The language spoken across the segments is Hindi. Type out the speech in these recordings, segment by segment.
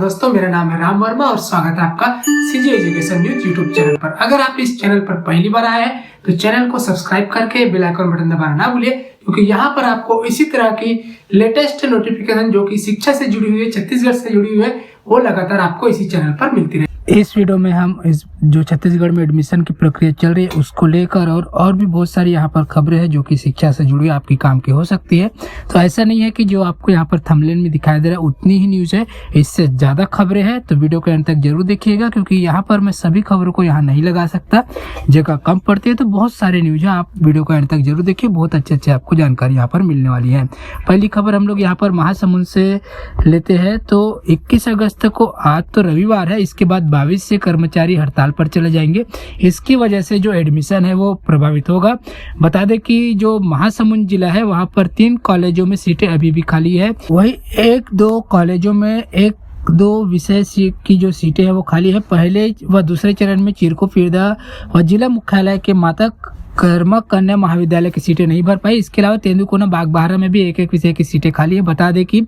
दोस्तों, मेरा नाम है राम वर्मा और स्वागत है आपका CG education news YouTube channel पर। अगर आप इस चैनल पर पहली बार आए हैं तो चैनल को सब्सक्राइब करके बेल आइकन बटन दबाना ना भूलिए, क्योंकि यहाँ पर आपको इसी तरह की लेटेस्ट नोटिफिकेशन जो कि शिक्षा से जुड़ी हुई है, छत्तीसगढ़ से जुड़ी हुई है, वो लगातार आपको इसी चैनल पर मिलती रहे। इस वीडियो में हम इस जो छत्तीसगढ़ में एडमिशन की प्रक्रिया चल रही है उसको लेकर और भी बहुत सारी यहाँ पर खबरें हैं जो कि शिक्षा से जुड़ी आपकी काम की हो सकती है। तो ऐसा नहीं है कि जो आपको यहाँ पर थंबनेल में दिखाई दे रहा है उतनी ही न्यूज़ है, इससे ज़्यादा खबरें हैं। तो वीडियो के अंत तक जरूर देखिएगा, क्योंकि यहाँ पर मैं सभी खबरों को यहाँ नहीं लगा सकता, जगह कम पड़ती है। तो बहुत सारे न्यूज़ है, आप वीडियो के अंत तक जरूर देखिए, बहुत अच्छे आपको जानकारी यहाँ पर मिलने वाली है। पहली खबर हम लोग यहाँ पर महासमुंद से लेते हैं। तो 21 अगस्त को, आज तो रविवार है, इसके बाद 22 से कर्मचारी हड़ताल पर चले जाएंगे। इसकी वजह से जो एडमिशन है वो प्रभावित होगा। बता दें कि जो महासमुंद जिला है वहां पर 3 कॉलेजों में सीटें अभी भी खाली है, वही 1-2 कॉलेजों में 1-2 विषय की जो सीटें हैं वो खाली है। पहले व दूसरे चरण में चिरको फिरदा व जिला मुख्यालय के माता कर्मा कन्या महाविद्यालय की सीटें नहीं भर पाई। इसके अलावा तेंदुकोना बागबाहरा में भी एक विषय की सीटें खाली है। बता दें कि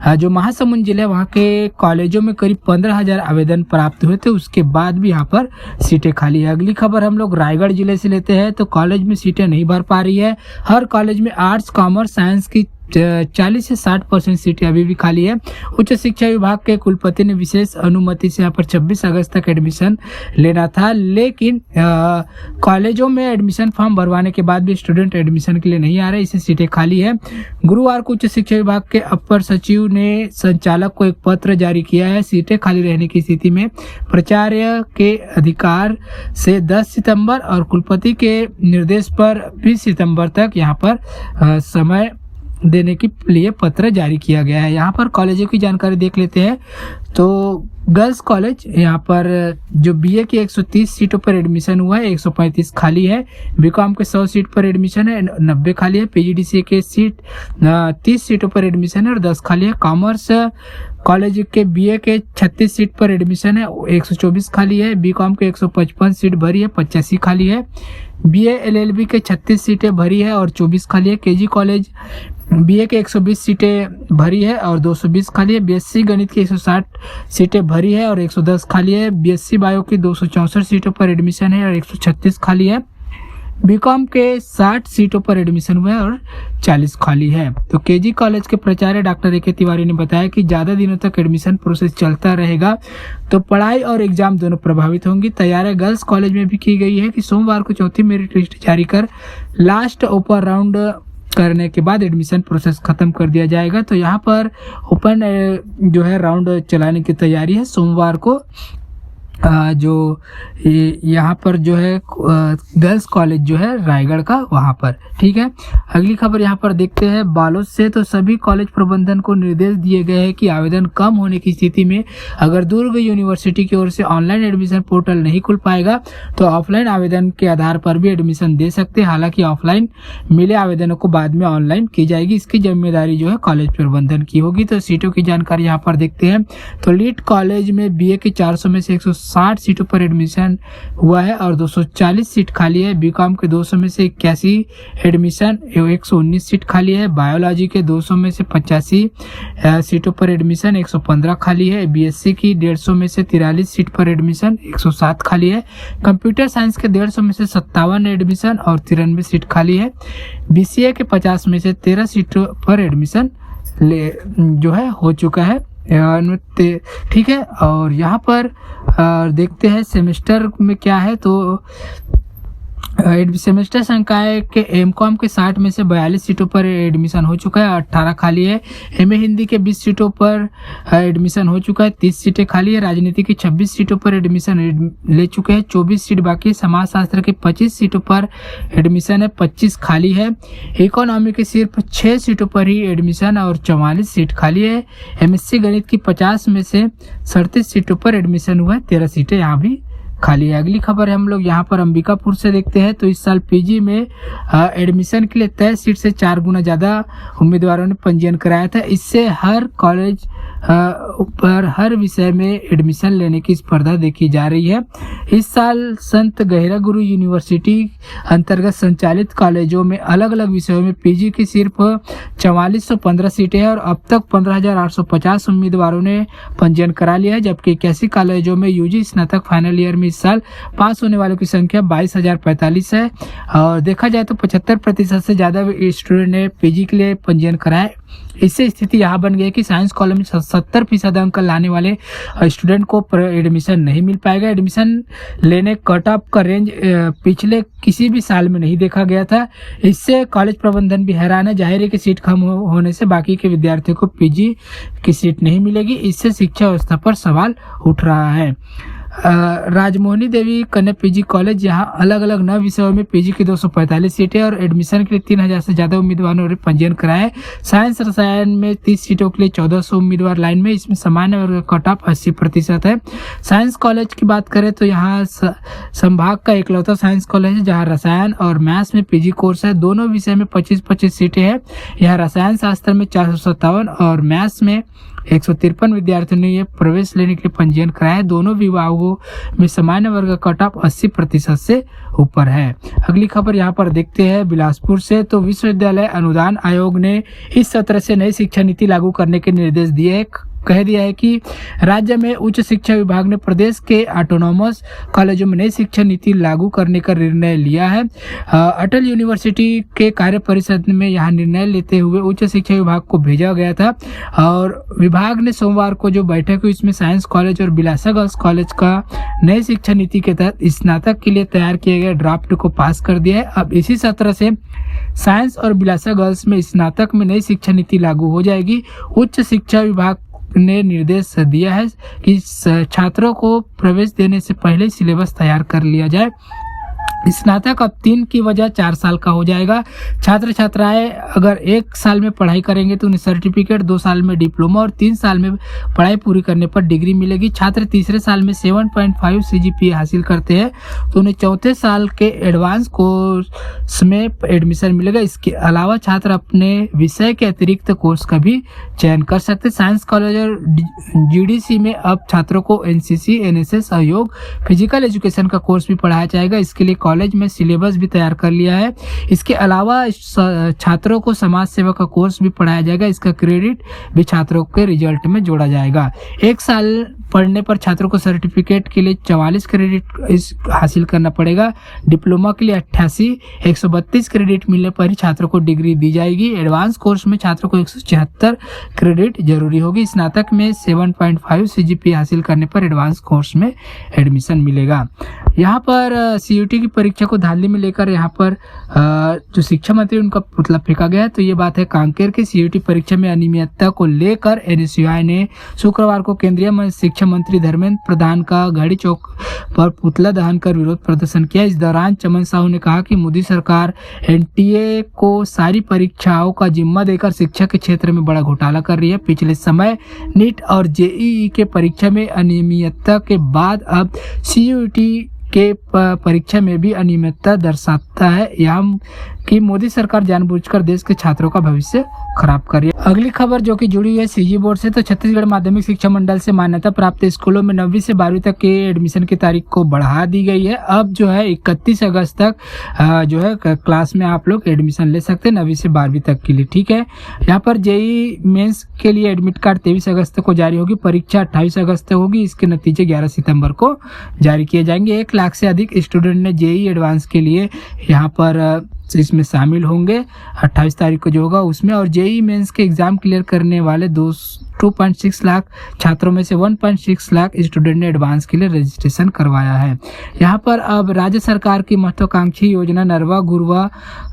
जो महासमुंद जिले वहाँ के कॉलेजों में करीब 15,000 आवेदन प्राप्त हुए थे, उसके बाद भी यहाँ पर सीटें खाली है। अगली खबर हम लोग रायगढ़ जिले से लेते हैं। तो कॉलेज में सीटें नहीं भर पा रही है। हर कॉलेज में आर्ट्स, कॉमर्स, साइंस की 40 से 60% सीटें अभी भी खाली है। उच्च शिक्षा विभाग के कुलपति ने विशेष अनुमति से यहाँ पर 26 अगस्त तक एडमिशन लेना था, लेकिन कॉलेजों में एडमिशन फॉर्म भरवाने के बाद भी स्टूडेंट एडमिशन के लिए नहीं आ रहे, इससे सीटें खाली है। गुरुवार को उच्च शिक्षा विभाग के अपर सचिव ने संचालक को एक पत्र जारी किया है। सीटें खाली रहने की स्थिति में प्राचार्य के अधिकार से 10 सितंबर और कुलपति के निर्देश पर 20 सितंबर तक यहाँ पर समय देने के लिए पत्र जारी किया गया है। यहाँ पर कॉलेजों की जानकारी देख लेते हैं। तो गर्ल्स कॉलेज, यहाँ पर जो बीए की 130 सीटों पर एडमिशन हुआ है, 135 खाली है। बीकॉम के 100 सीट पर एडमिशन है, 90 खाली है। पीजीडीसी के सीट 30 सीटों पर एडमिशन है और 10 खाली है। कॉमर्स कॉलेज के बीए के 36 सीट पर एडमिशन है, 124 खाली है। बीकॉम के 155 सीट भरी है, 85 खाली है। बीए एलएलबी के 36 सीटें भरी है और 24 खाली है। केजी कॉलेज बीए के 120 सीटें भरी है और 220 खाली है। बीएससी गणित की 160 सीटें भरी है और 110 खाली है। बीएससी बायो की 264 सीटों पर एडमिशन है और 136 खाली है। बीकॉम के 60 सीटों पर एडमिशन हुआ है और 40 खाली है। तो केजी कॉलेज के प्राचार्य डॉक्टर ए के तिवारी ने बताया कि ज़्यादा दिनों तक एडमिशन प्रोसेस चलता रहेगा तो पढ़ाई और एग्जाम दोनों प्रभावित होंगी। तैयारी गर्ल्स कॉलेज में भी की गई है कि सोमवार को चौथी मेरिट लिस्ट जारी कर लास्ट ओपन राउंड करने के बाद एडमिशन प्रोसेस खत्म कर दिया जाएगा। तो यहाँ पर ओपन जो है राउंड चलाने की तैयारी है। सोमवार को जो यहाँ पर जो है गर्ल्स कॉलेज जो है रायगढ़ का, वहाँ पर, ठीक है। अगली खबर यहाँ पर देखते हैं बालोद से। तो सभी कॉलेज प्रबंधन को निर्देश दिए गए हैं कि आवेदन कम होने की स्थिति में अगर दुर्ग यूनिवर्सिटी की ओर से ऑनलाइन एडमिशन पोर्टल नहीं खुल पाएगा तो ऑफलाइन आवेदन के आधार पर भी एडमिशन दे सकते हैं। हालांकि ऑफलाइन मिले आवेदनों को बाद में ऑनलाइन की जाएगी, इसकी जिम्मेदारी जो है कॉलेज प्रबंधन की होगी। तो सीटों की जानकारी यहाँ पर देखते हैं। तो लीड कॉलेज में बीए की 400 में से 160 सीटों पर एडमिशन हुआ है और 240 सीट खाली है। बीकॉम के 200 में से 81 एडमिशन, 119 सीट खाली है। बायोलॉजी के 200 में से 85 सीटों पर एडमिशन, 115 खाली है। बीएससी की 150 में से 43 सीट पर एडमिशन, 107 खाली है। कंप्यूटर साइंस के 150 में से 57 एडमिशन और 93 सीट खाली है। बीसीए के 50 में से 13 सीटों पर एडमिशन जो है हो चुका है, ठीक है। और यहाँ पर देखते हैं सेमेस्टर में क्या है। तो सेमेस्टर संकाय के एमकॉम के 60 में से 42 सीटों पर एडमिशन हो चुका है, 18 खाली है। एमए हिंदी के 20 सीटों पर एडमिशन हो चुका है, 30 सीटें खाली है। राजनीति की 26 सीटों पर एडमिशन ले चुके हैं, 24 सीट बाकी। समाजशास्त्र के 25 सीटों पर एडमिशन है, 25 खाली है। इकोनॉमी के सिर्फ 6 सीटों पर ही एडमिशन और 44 सीट खाली है। एमएससी गणित की 50 में से 37 सीटों पर एडमिशन हुआ है, 13 सीटें यहाँ भी खाली है। अगली खबर है हम लोग यहाँ पर अंबिकापुर से देखते हैं। तो इस साल पीजी में एडमिशन के लिए तय सीट से 4 गुना ज़्यादा उम्मीदवारों ने पंजीयन कराया था। इससे हर कॉलेज पर हर विषय में एडमिशन लेने की स्पर्धा देखी जा रही है। इस साल संत गहिरा गुरु यूनिवर्सिटी अंतर्गत संचालित कॉलेजों में अलग अलग विषयों में पीजी की सिर्फ 4415 सीटें हैं और अब तक 15,850 उम्मीदवारों ने पंजीयन करा लिया है, जबकि 81 कॉलेजों में यूजी स्नातक फाइनल ईयर में इस साल पास होने वालों की संख्या 22,045 है। और देखा जाए तो 75% से ज़्यादा स्टूडेंट ने पीजी के लिए पंजीयन कराया। इससे स्थिति यहाँ बन गई है कि साइंस कॉलेज में 70% अंक लाने वाले स्टूडेंट को एडमिशन नहीं मिल पाएगा। एडमिशन लेने कट ऑफ का रेंज पिछले किसी भी साल में नहीं देखा गया था। इससे कॉलेज प्रबंधन भी हैरान है। जाहिर है कि सीट कम होने से बाकी के विद्यार्थियों को पीजी की सीट नहीं मिलेगी। इससे शिक्षा व्यवस्था पर सवाल उठ रहा है। राजमोहनी देवी कन्या पीजी कॉलेज यहाँ अलग अलग 9 विषयों में पीजी की 245 सीटें और एडमिशन के लिए 3000 से ज़्यादा उम्मीदवारों ने पंजीयन कराया है। साइंस रसायन में 30 सीटों के लिए 1400 उम्मीदवार लाइन में। इसमें सामान्य वर्ग का कट ऑफ 80% है। साइंस कॉलेज की बात करें तो यहाँ संभाग का इकलौता साइंस कॉलेज है जहाँ रसायन और मैथ्स में पीजी कोर्स है। दोनों विषय में 25-25 सीटें हैं। यहाँ रसायन शास्त्र में 457 और मैथ्स में 153 विद्यार्थियों ने ये प्रवेश लेने के लिए पंजीयन कराया है। दोनों विभागों में सामान्य वर्ग का कट ऑफ 80% से ऊपर है। अगली खबर यहाँ पर देखते हैं बिलासपुर से। तो विश्वविद्यालय अनुदान आयोग ने इस सत्र से नई शिक्षा नीति लागू करने के निर्देश दिए हैं। कह दिया है कि राज्य में उच्च शिक्षा विभाग ने प्रदेश के ऑटोनोमस कॉलेजों में नई शिक्षा नीति लागू करने का निर्णय लिया है। अटल यूनिवर्सिटी के कार्य परिषद में यह निर्णय लेते हुए उच्च शिक्षा विभाग को भेजा गया था और विभाग ने सोमवार को जो बैठक हुई इसमें साइंस कॉलेज और बिलासा गर्ल्स कॉलेज का नई शिक्षा नीति के तहत स्नातक के लिए तैयार किए गए ड्राफ्ट को पास कर दिया है। अब इसी सत्र से साइंस और बिलासा गर्ल्स में स्नातक में नई शिक्षा नीति लागू हो जाएगी। उच्च शिक्षा विभाग ने निर्देश दिया है कि छात्रों को प्रवेश देने से पहले सिलेबस तैयार कर लिया जाए। स्नातक अब 3 की वजह 4 साल का हो जाएगा। छात्र छात्राएं अगर 1 साल में पढ़ाई करेंगे तो उन्हें सर्टिफिकेट, 2 साल में डिप्लोमा और 3 साल में पढ़ाई पूरी करने पर डिग्री मिलेगी। छात्र तीसरे साल में 7.5 CGPA हासिल करते हैं तो उन्हें चौथे साल के एडवांस कोर्स में एडमिशन मिलेगा। इसके अलावा छात्र अपने विषय के अतिरिक्त कोर्स का भी चयन कर सकते। साइंस कॉलेज और GDC में अब छात्रों को NCC, NSS और योग फिजिकल एजुकेशन का कोर्स भी पढ़ाया जाएगा। इसके लिए कॉलेज में सिलेबस भी तैयार कर लिया है। इसके अलावा छात्रों को समाज सेवा का कोर्स भी पढ़ाया जाएगा। इसका क्रेडिट भी छात्रों के रिजल्ट में जोड़ा जाएगा। 1 साल पढ़ने पर छात्रों को सर्टिफिकेट के लिए 44 क्रेडिट हासिल करना पड़ेगा। डिप्लोमा के लिए 88, 132 क्रेडिट मिलने पर ही छात्रों को डिग्री दी जाएगी। एडवांस कोर्स में छात्रों को 176 क्रेडिट जरूरी होगी। स्नातक में 7.5 CGPA हासिल करने पर एडवांस कोर्स में एडमिशन मिलेगा। यहाँ पर CUT की परीक्षा को धांधली में लेकर यहाँ पर जो शिक्षा मंत्री उनका पुतला फेंका गया है। तो ये बात है कांकेर की CUT परीक्षा में अनियमितता को लेकर NSUI ने शुक्रवार को केंद्रीय शिक्षा मंत्री धर्मेंद्र प्रधान का घड़ी चौक पर पुतला दहन कर विरोध प्रदर्शन किया। इस दौरान चमन साहू ने कहा कि मोदी सरकार NTA को सारी परीक्षाओं का जिम्मा देकर शिक्षा के क्षेत्र में बड़ा घोटाला कर रही है। पिछले समय नीट और JEE के परीक्षा में अनियमितता के बाद अब CUT के परीक्षा में भी अनियमितता दर्शाता है यहाँ कि मोदी सरकार जानबूझकर देश के छात्रों का भविष्य खराब कर रही है। अगली खबर जो कि जुड़ी है CG बोर्ड से। तो छत्तीसगढ़ माध्यमिक शिक्षा मंडल से मान्यता प्राप्त स्कूलों में 9वीं से 12वीं तक के एडमिशन की तारीख को बढ़ा दी गई है। अब जो है 31 अगस्त तक जो है क्लास में आप लोग एडमिशन ले सकते हैं 9वीं से 12वीं तक के लिए। ठीक है। यहाँ पर JEE मेंस के लिए एडमिट कार्ड 23 अगस्त को जारी होगी। परीक्षा 28 अगस्त तक होगी। इसके नतीजे 11 सितंबर को जारी किए जाएंगे। 1 लाख से अधिक स्टूडेंट ने JEE एडवांस के लिए यहाँ पर इसमें शामिल होंगे 28 तारीख को जो होगा उसमें। और JEE मेंस के एग्जाम क्लियर करने वाले 2.6 लाख छात्रों में से 1.6 लाख स्टूडेंट ने एडवांस के लिए रजिस्ट्रेशन करवाया है। यहाँ पर अब राज्य सरकार की महत्वाकांक्षी योजना नरवा गुरुवा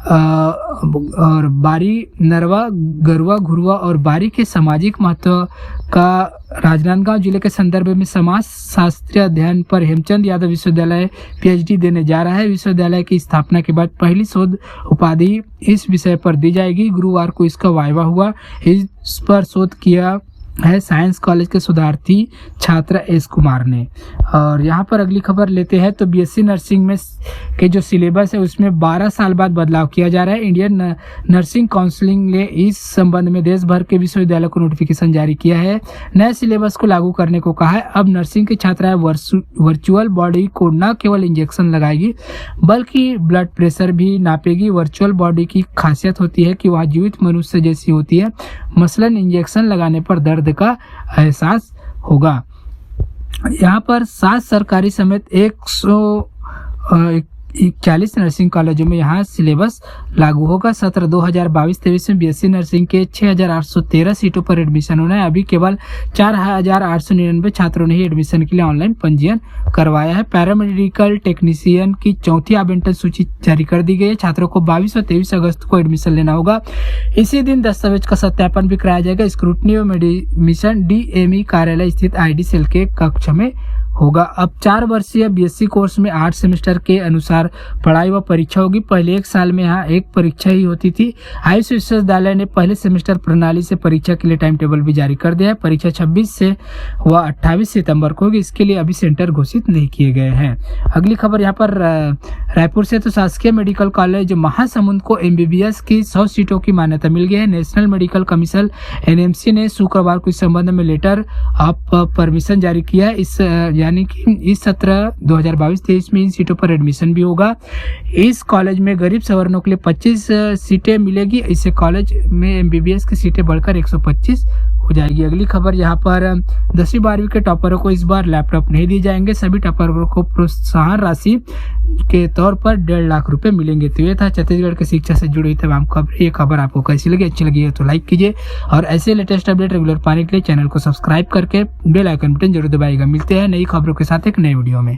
और बारी, नरवा गरुवा घुरुवा और बारी के सामाजिक महत्व का राजनांदगांव जिले के संदर्भ में समाज शास्त्रीय अध्ययन पर हेमचंद यादव विश्वविद्यालय PhD देने जा रहा है। विश्वविद्यालय की स्थापना के बाद पहली शोध उपाधि इस विषय पर दी जाएगी। गुरुवार को इसका वाइवा हुआ। इस पर शोध किया है साइंस कॉलेज के शोधार्थी छात्र एस कुमार ने। और यहाँ पर अगली खबर लेते हैं तो बीएससी नर्सिंग में के जो सिलेबस है उसमें 12 साल बाद बदलाव किया जा रहा है। इंडियन नर्सिंग काउंसिल ने इस संबंध में देश भर के विश्वविद्यालयों को नोटिफिकेशन जारी किया है। नए सिलेबस को लागू करने को कहा है। अब नर्सिंग की छात्राएं वर्चुअल बॉडी को न केवल इंजेक्शन लगाएगी बल्कि ब्लड प्रेशर भी नापेगी। वर्चुअल बॉडी की खासियत होती है कि वह जीवित मनुष्य जैसी होती है, मसलन इंजेक्शन लगाने पर दर्द का एहसास होगा। यहाँ पर 7 सरकारी समेत 141 नर्सिंग कॉलेजों में यहाँ सिलेबस लागू होगा। सत्र 2022-23 में बीएससी नर्सिंग के 6,813 सीटों पर एडमिशन होना है। अभी केवल 4,899 छात्रों ने ही एडमिशन के लिए ऑनलाइन पंजीयन करवाया है। पैरामेडिकल टेक्नीशियन की चौथी आवंटन सूची जारी कर दी गई है। छात्रों को 22 और 23 अगस्त को एडमिशन लेना होगा। इसी दिन दस्तावेज का सत्यापन भी कराया जाएगा। स्क्रूटनी और एडमिशन डीएमई कार्यालय स्थित आईडी सेल के कक्ष में होगा। अब 4 वर्षीय बीएससी कोर्स में 8 सेमेस्टर के अनुसार पढ़ाई व परीक्षा होगी। पहले एक साल में यहाँ एक परीक्षा ही होती थी। आयुष विश्वविद्यालय ने पहले सेमेस्टर प्रणाली से परीक्षा के लिए टाइम टेबल भी जारी कर दिया है। परीक्षा 26 से व 28 सितंबर को होगी। इसके लिए अभी सेंटर घोषित नहीं किए गए हैं। अगली खबर यहाँ पर रायपुर से तो शासकीय मेडिकल कॉलेज महासमुंद को एमबीबीएस की 100 सीटों की मान्यता मिल गई है। नेशनल मेडिकल कमीशन एनएमसी ने शुक्रवार को इस संबंध में लेटर ऑफ परमिशन जारी किया है। यानी कि इस सत्र 2022-23 में इन सीटों पर एडमिशन भी होगा। इस कॉलेज में गरीब सवर्णों के लिए 25 सीटें मिलेगी। इससे कॉलेज में एमबीबीएस की सीटें बढ़कर 125 हो जाएगी। अगली खबर यहाँ पर 10वीं 12वीं के टॉपरों को इस बार लैपटॉप नहीं दिए जाएंगे। सभी टॉपरों को प्रोत्साहन राशि के तौर पर 1.5 लाख रुपए मिलेंगे। तो ये था छत्तीसगढ़ की शिक्षा से जुड़ी तमाम खबर। ये खबर आपको कैसी लगी? अच्छी लगी है तो लाइक कीजिए और ऐसे लेटेस्ट अपडेट रेगुलर पाने के लिए चैनल को सब्सक्राइब करके बेल आइकन बटन जरूर दबाइएगा। मिलते हैं नई खबरों के साथ एक नए वीडियो में।